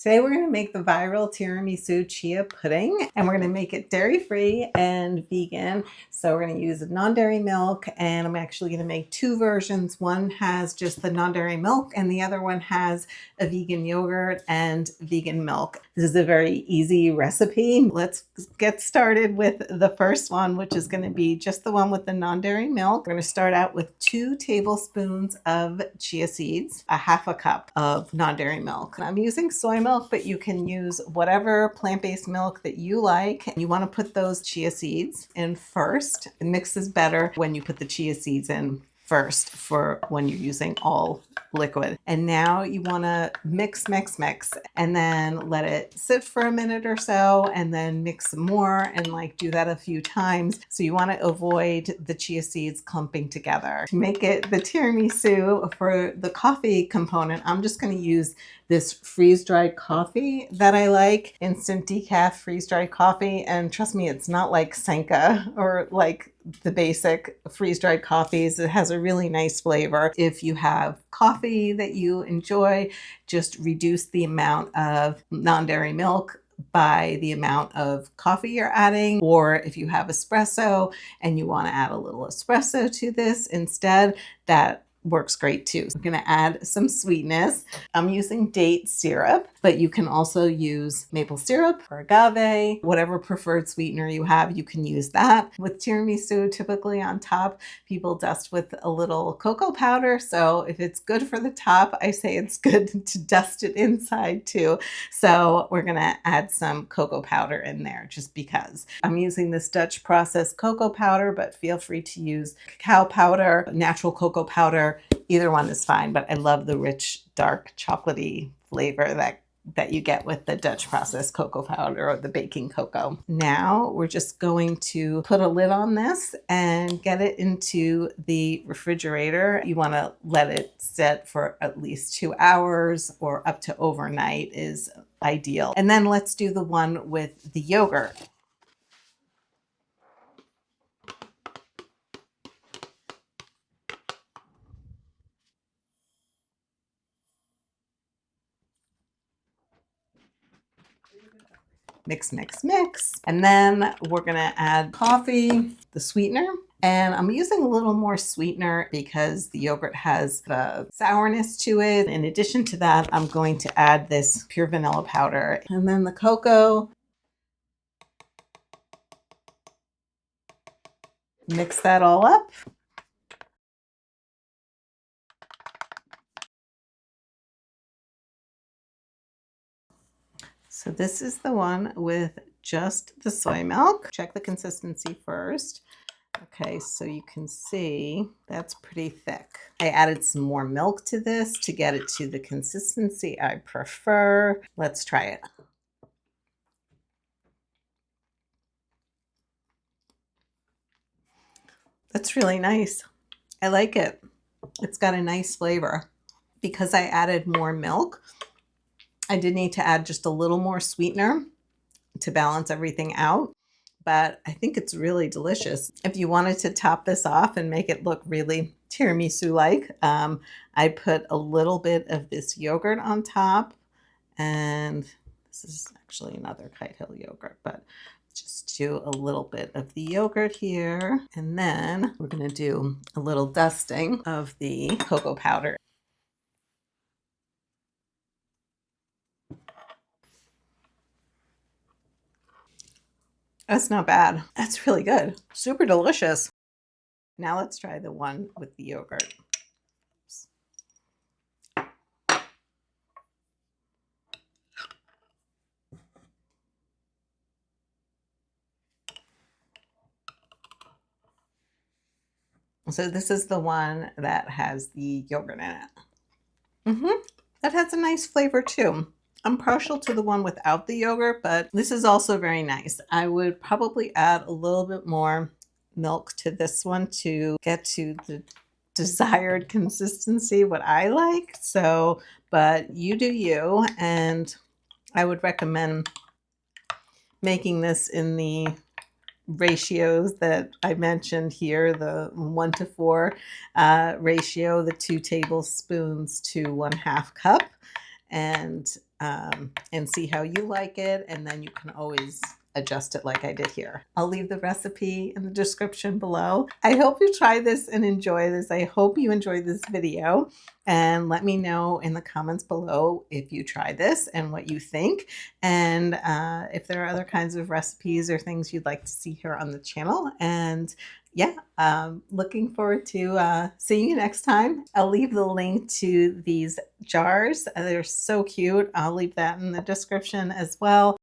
Today we're going to make the viral tiramisu chia pudding, and we're going to make it dairy-free and vegan. So we're going to use non-dairy milk, and I'm actually going to make two versions. One has just the non-dairy milk and the other one has a vegan yogurt and vegan milk. This is a very easy recipe. Let's get started with the first one, which is going to be just the one with the non-dairy milk. We're going to start out with 2 tablespoons of chia seeds, a half a cup of non-dairy milk. I'm using soy milk, but you can use whatever plant-based milk that you like. You want to put those chia seeds in first. It mixes better when you put the chia seeds in first for when you're using all liquid. And now you want to mix, and then let it sit for a minute or so, and then mix some more and do that a few times. So you want to avoid the chia seeds clumping together. To make it the tiramisu, for the coffee component, I'm just going to use this freeze-dried coffee that I like, instant decaf freeze-dried coffee. And trust me, it's not like Senka or like the basic freeze-dried coffees. It has a really nice flavor. If you have coffee that you enjoy, just reduce the amount of non-dairy milk by the amount of coffee you're adding. Or if you have espresso and you want to add a little espresso to this instead, that works great too. So I'm going to add some sweetness. I'm using date syrup, but you can also use maple syrup or agave, whatever preferred sweetener you have, you can use that. With tiramisu, typically on top, people dust with a little cocoa powder. So if it's good for the top, I say it's good to dust it inside too. So we're going to add some cocoa powder in there just because. I'm using this Dutch processed cocoa powder, but feel free to use cacao powder, natural cocoa powder. Either one is fine, but I love the rich, dark, chocolatey flavor that you get with the Dutch processed cocoa powder or the baking cocoa. Now we're just going to put a lid on this and get it into the refrigerator. You want to let it sit for at least 2 hours or up to overnight is ideal. And then let's do the one with the yogurt. Mix. And then we're gonna add coffee, the sweetener. And I'm using a little more sweetener because the yogurt has the sourness to it. In addition to that, I'm going to add this pure vanilla powder. And then the cocoa. Mix that all up. So this is the one with just the soy milk. Check the consistency first. Okay, so you can see that's pretty thick. I added some more milk to this to get it to the consistency I prefer. Let's try it. That's really nice. I like it. It's got a nice flavor. Because I added more milk, I did need to add just a little more sweetener to balance everything out, but I think it's really delicious. If you wanted to top this off and make it look really tiramisu-like, I put a little bit of this yogurt on top, and this is actually another Kite Hill yogurt, but just do a little bit of the yogurt here, and then we're going to do a little dusting of the cocoa powder. That's not bad. That's really good. Super delicious. Now let's try the one with the yogurt. So this is the one that has the yogurt in it. That has a nice flavor too. I'm partial to the one without the yogurt, but this is also very nice. I would probably add a little bit more milk to this one to get to the desired consistency, what I like. So, but you do you, and I would recommend making this in the ratios that I mentioned here, the 1-to-4 ratio, the 2 tablespoons to 1/2 cup. And and see how you like it. And then you can always adjust it like I did here. I'll leave the recipe in the description below. I hope you try this and enjoy this. I hope you enjoyed this video, and let me know in the comments below if you try this and what you think, and if there are other kinds of recipes or things you'd like to see here on the channel. And yeah, looking forward to seeing you next time. I'll leave the link to these jars. They're so cute. I'll leave that in the description as well.